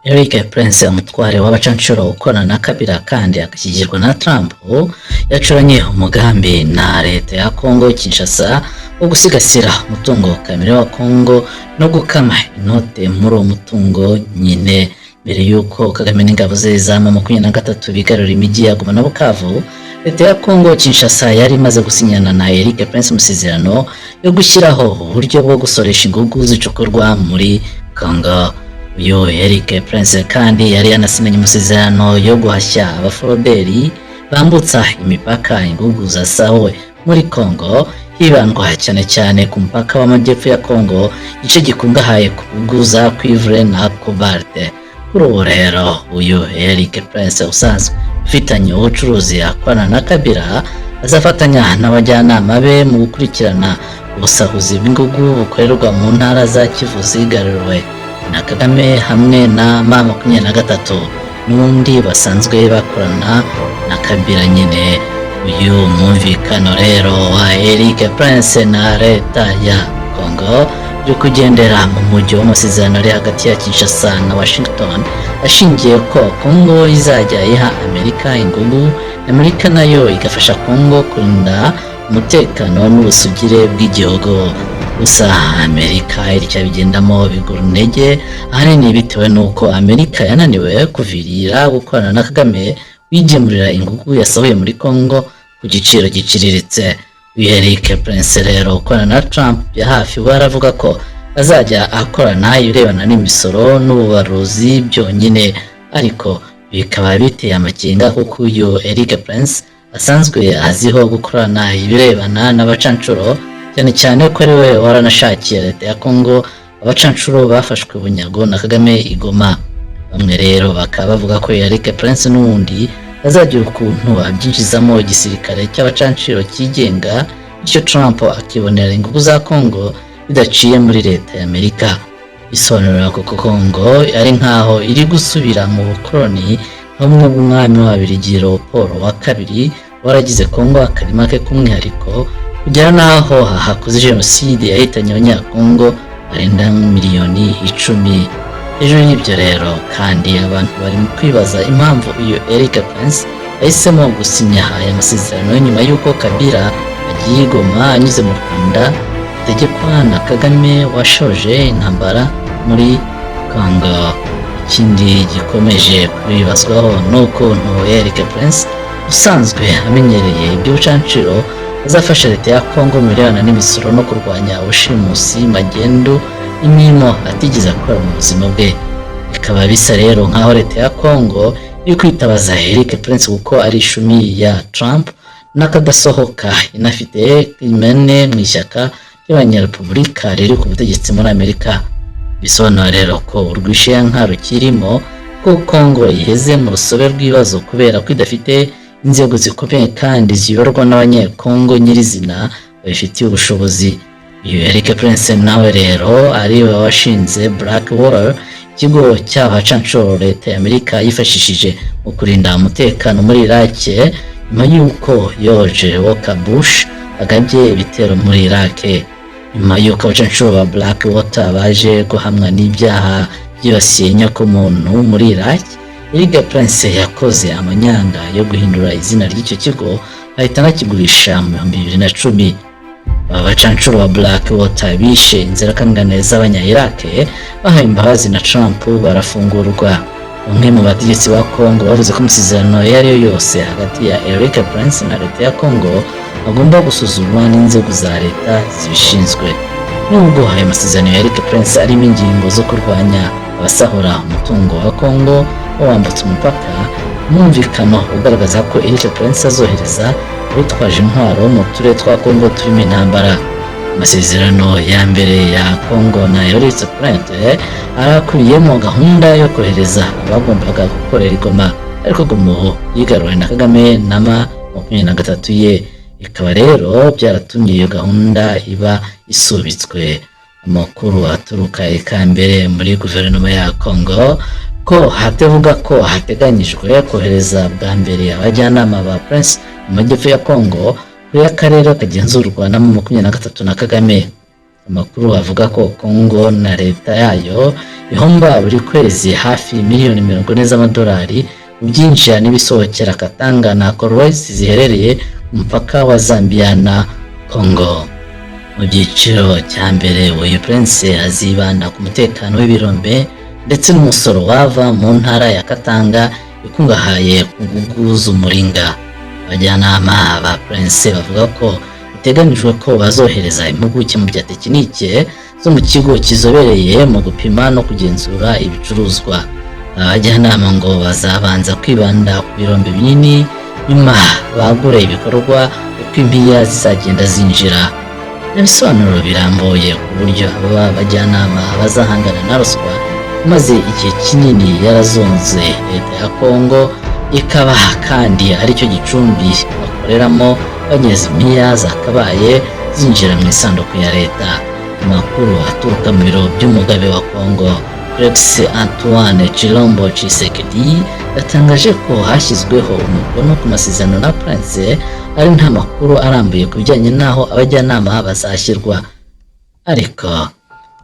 Eric Prince umutware w'abacanshuro ukorana na Kabila kandi agashyigirwa na Trump yacuranye umugambi na leta ya Congo Kinshasa wo gusigasira umutungo kamere wa Congo no gukama inote muri uwo mutungo nyine mbere yuko Kagame n'ingabo ze za M23 bigarura imijyi ya Goma na Bukavu. Leta ya Congo Kinshasa yari imaze gusinyana na Eric Prince amasezerano yo gushyiraho uburyo bwo gusoresha ingugu zicukurwa muri Congo. Uyu Eric Prince kandi yari yanasinanye amasezerano yo guhashya abaforoderi bambutsa imipaka ingugu zasawe muri Congo, hibandwa cyane cyane ku mupaka w'amajyepfo ya Congo, igice gikungahaye ku kuguza cuivre na cobalt. Kuri ubu rero uyu Eric Prince usanzwe ufitanye ubucuruzi akorana na Kabila azafatanya n'abajyanama be mu gukurikirana ubusahuzi bw'ingugu bukorerwa mu ntara za Kivu zigaruriwe na Kagame hamwe na M23 n'undi basanzwe bakorana na Kabila nyine. Uyu mwumvikano rero wa Eric Prince na leta ya Congo yo kugendera mu mujyi w'amasezerano ari hagati ya Kinshasa na Washington ashingiye ko Congo izajya iha Amerika ingugu, Amerika nayo igafasha Congo kurinda umutekano n'ubusugire bw'igihugu. Gusa Amerika iricyabigendamo bigura intege ahanini bitewe n'uko Amerika yananiwe kuvirira gukorana na Kagame wigemurira ingugu yasohoye muri Congo ku giciro giciriritse. Eric Prince rero ukorana na Trump ya hafi baravuga ko azajya akorana ibirebana n'imisoro n'ububaruzi byonyine, ariko bikaba biteye amakenga kuko uyu Eric Prince asanzwe aziho gukorana ibirebana n'abacanshuro, cyane cyane ko ari we waranashakiye leta ya Congo abacanshuro bafashwe bunyago na Kagame i Goma. Bamwe rero bakaba bavuga ko Eric Prince n'ubundi azagira ukuntu abyinjizamo igisirikare cy'abacanshuro cyigenga, bityo Trump akibonera ingugu za Congo bidaciye muri leta ya Amerika. Bisobanura ko Congo ari nkaho iri gusubira mu bukoloni hamwe bw'umwami w'Ababiligi Leopold wa kabiri waragize Congo akarima ke k'umwihariko kugera naho hakoze jenoside yahitanye abanyakongo barenga miliyoni 10. Ejo y'ibyo rero kandi abantu bari mu kwibaza impamvu uyu Eric Prince yahisemo gusinya aya masezerano nyuma y'uko Kabila agiye Goma anyuze mu Rwanda ategekwa na Kagame washoje intambara muri Congo. Ikindi gikomeje kwibazwaho n'ukuntu Eric Prince usanzwe amenyereye iby'ubucanshuro azafasha leta ya Congo mu birebana n'imisoro no kurwanya ubushimusi magendu imimo atigeze akora mu buzima bwe. Bikaba bisa rero nkaho leta ya Congo iri kwitabaza Eric Prince kuko ari ishumi ya Trump n'akadasohoka inafite imene mu ishyaka ry'abanyarepublika riri ku butegetsi muri Amerika. Bisobanura rero ko urwishyanga rukirimo ko Congo iheze mu rusobe rw'ibibazo kubera ko idafite inzego zikomeye kandi ziyoborwa n'abanyekongo nyirizina babifitiye ubushobozi. Uyu Eric Prince nawe rero ari we washinze Blackwater, ikigo cy'abacanshuro leta ya Amerika yifashishije mu kurinda umutekano muri Iraq nyuma y'uko George Walker Bush agabye ibitero muri Iraq. Nyuma y'uko abacanshuro ba Blackwater baje guhamwa n'ibyaha byibasiye inyokomuntu muri Iraq, Eric Prince yakoze amanyanga yo guhindura izina ry'icyo kigo ahita anakigurisha mu 2010. Abacanshuro ba Blackwater bishe inzirakarengane z'abanya-Iraq bahaye imbabazi na Trump barafungurwa. Umwe mu bategetsi ba Congo bavuze ko amasezerano yari yose hagati ya Eric Prince na leta ya Congo agomba gusuzumwa n'inzego za leta zibishinzwe. Nubwo aya masezerano ya Eric Prince arimo ingingo zo kurwanya abasahura umutungo wa Congo wambutse umupaka, umwumvikano ugaragaza ko Eric Prince azohereza abitwaje intwaro mu turere twa Congo turimo intambara. Amasezerano ya mbere ya Congo na Eric Prince arakubiyemo gahunda yo kohereza abagombaga gukorera i Goma, ariko Goma yigaruwe na Kagame na M23 ye. Bikaba rero byaratumye iyo gahunda iba isubitswe. Amakuru aturuka ikambere muri guverinoma ya Congo ko hatevuga ko hateganyijwe kohereza bwa mbere abajyanama ba Prince mu majyepfo ya Congo kuri akarere kagenzurwa na M23 na Kagame. Amakuru avuga ko Congo na leta yayo ihomba buri kwezi hafi miliyoni 40 z'amadolari mu byinjira n'ibisohokera Katanga na Kolwezi ziherereye ku mupaka wa Zambia na Congo. Mu byiciro cya mbere uyu Prince azibanda ku mutekano w'ibirombe ndetse n'umusoro wava mu ntara ya Katanga ikungahaye ku ngugu z'umuringa. Abajyanama ba Prince bavuga ko biteganijwe ko bazohereza impuguke mu bya tekinike zo mu kigo kizobereye mu gupima no kugenzura ibicuruzwa. Abajyanama ngo bazabanza kwibanda ku birombe binini, nyuma bagure ibikorwa uko impiya zizagenda zinjira. Ibisobanuro birambuye ku buryo aba bajyanama bazahangana na ruswa maze igihe kinini yarazonze leta ya Congo, ikaba kandi aricyo gicumbi bakoreramo banyeza impiya zakabaye zinjira mu isanduku ya leta. Amakuru aturuka mu biro by'umugabe wa Congo Felix Antoine Tshilombo Tshisekedi yatangaje ko hashyizweho umukono ku masezerano na Prince, ari nta makuru arambuye ku bijyanye n'aho abajyanama bazashyirwa. Ariko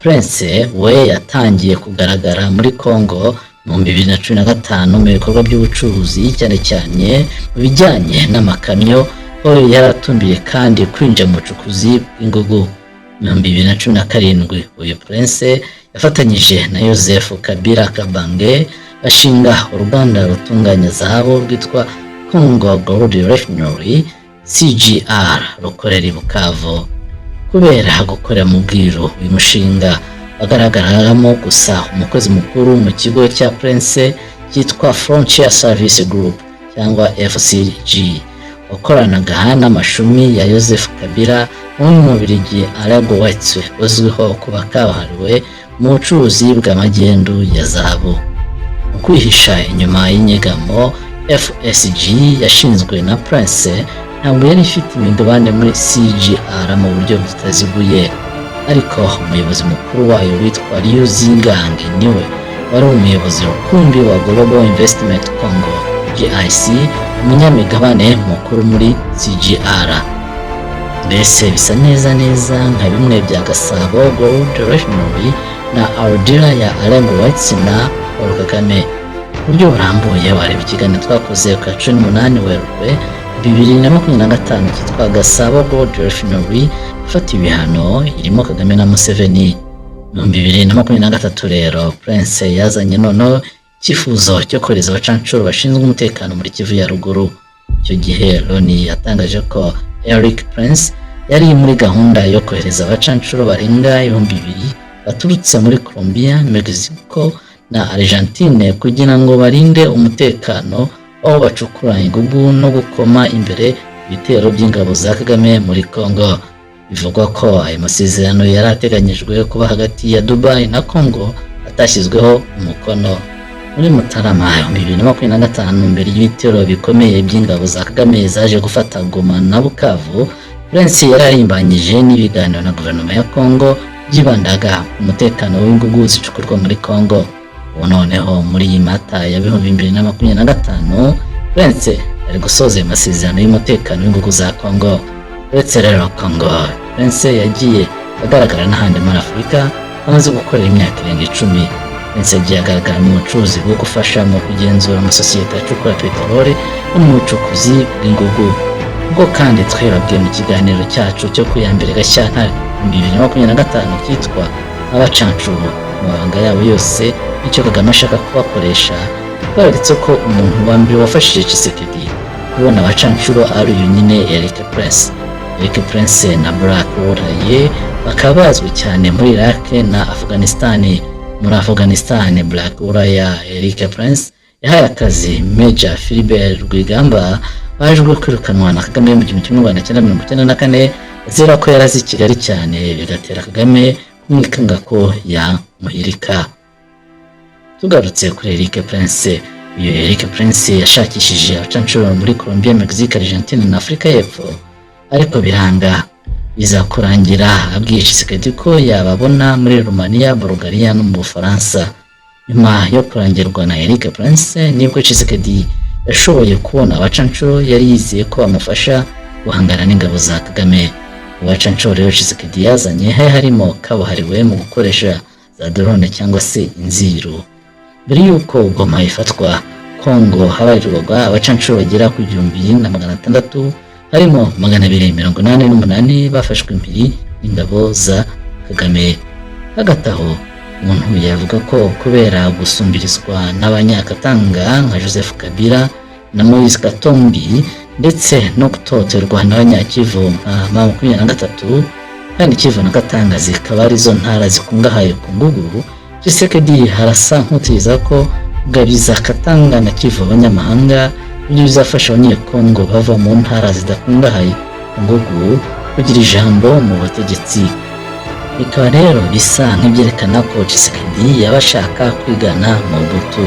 Prince we yatangiye kugaragara muri Congo mu 2015 mu bikorwa by'ubucuruzi, cyane cyane mu bijyanye n'amakamyo, aho yaratumbiye kandi kwinjira mu bucukuzi bw'ingugu. Mu 2017 uyu Prince yafatanyije na Joseph Kabila Kabange bashinga uruganda rutunganya zahabu rwitwa Congo Gold Refinery CGR rukorera i Bukavu. Kubera gukorera mu bwiru uyu mushinga wagaragaramo gusa umukozi mukuru mu kigo cya Prince cyitwa Frontier Service Group cyangwa FCG, wakoranaga n'amashumi ya Joseph Kabila w'Umubiligi Alago White uzwiho kuba kabuhariwe mu bucuruzi bw'amagendu ya zahabu. Mu kwihisha inyuma y'inyegamo, FSG yashinzwe na Prince ntabwo yari ifite imigabane muri CGR mu buryo butaziguye, ariko umuyobozi mukuru wayo witwa Liu Zingang niwe wari umuyobozi rukumbi wa Global Investment Congo GIC, umunyamigabane mukuru muri CGR. Mbese bisa neza nka bimwe bya Gasabo Gold Refinery na Ardila ya Alain White na Paul Kagame. Buryo burambuye wareba ikiganiro twakoze ku 18 Werurwe 2025 cyitwa Gasabo Gold Refinery ifata ibihano irimo Kagame na Museveni. Mu 2023 rero Prince yazanye noneho icyifuzo cyo kohereza abacancuro bashinzwe umutekano muri Kivu ya ruguru. Icyo gihe Loni yatangaje ko Eric Prince yari muri gahunda yo kohereza abacancuro barenga 2,000 baturutse muri Colombia, Mexico na Argentine kugira ngo barinde umutekano aho bacukura ingugu no gukoma imbere ibitero by'ingabo za Kagame muri Congo. Bivugwa ko ayo masezerano yari ateganyijwe kuba hagati ya Dubai na Congo atashyizweho umukono. Muri Mutarama 2025 mbere y'ibitero bikomeye by'ingabo za Kagame zaje gufata Goma na Bukavu, Prince yararimbanyije n'ibiganiro na guverinoma ya Congo byibandaga ku mutekano w'ingugu zicukurwa muri Congo. Noneho muri iyi Mata ya 2025 Prince ari gusoza amasezerano y'umutekano w'ingugu za Congo. Uretse rero Congo, Prince yagiye agaragara n'ahandi muri Afurika amaze gukorera imyaka irenga 10. Prince yagiye agaragara mu bucuruzi bwo gufasha mu kugenzura amasosiyete acukura peteroli no mu bucukuzi bw'ingugu. Ubwo kandi twebwe mu kiganiro cyacu cyo kuyambere Gashyantare 2025 cyitwa abacancuro mu mabanga yabo yose icyo Kagame ashaka kubakoresha, twaretse ko umuntu wa mbere wafashije Tshisekedi kubona abacancuro ari uyu nyine Eric Prince. Eric Prince na Black Warrior bakaba bazwi cyane muri Iraq na Afghanistan. Muri Afghanistan, Black Warrior Eric Prince yahaye akazi Major Philibert Rwigamba bajwe kwirukanwa na Kagame mu 1994 azira ko yarazi Kigali cyane bigatera Kagame kumwikanga ko yamuhirika. Tugarutse kuri Eric Prince, uyu Eric Prince yashakishije abacancuro muri Colombia, Mexico, Argentine na Afurika y'Epfo, ariko biranga. Biza kurangira abwiye Tshisekedi ko yababona muri Romania, Bulgaria no mu Bufaransa. Nyuma yo kurangirwa na Eric Prince nibwo Tshisekedi yashoboye kubona abacancuro yari yizeye ko bamufasha guhangana n'ingabo za Kagame. abacanshuro rero Tshisekedi yazanye harimo kabuhariwe mu gukoresha za drone cyangwa se inziro. Mbere y'uko Goma ifatwa, Kongo habarirwaga abacanshuro bagera ku 1,600 harimo 288 bafashwe impiri n'ingabo za Kagame. Hagati aho umuntu yavuga ko kubera gusumbirizwa n'abanyakatanga nka Joseph Kabila na Moise Katumbi ndetse no gutoterwa n'abanyakivu nka M23 kandi Kivu na Katanga zikaba arizo ntara zikungahaye ku ngugu, Tshisekedi harasa nk'utiriza ko gabiza Katanga na Kivu abanyamahanga ibyo bizafasha abanyekongo bava mu ntara zidakungahaye ku ngugu kugira ijambo mu butegetsi. Bikaba rero bisa nk'ibyerekana ko Tshisekedi yaba ashaka kwigana Mobutu.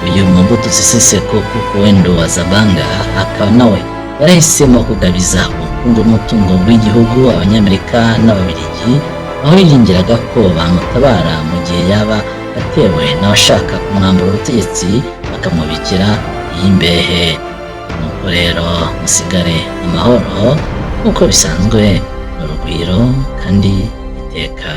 Uyu Mobutu Sese Seko kuko wendo wa Zabanga akaba nawe yarahisemo kugabiza ubukungu n'umutungo w'igihugu Abanyamerika n'Ababiligi, aho yingiraga ko bamutabara mu gihe yaba atewe n'abashaka kumwambura ubutegetsi bakamubikira y'imbehe. Nuko rero musigare amahoro nk'uko bisanzwe n'urugwiro kandi iteka.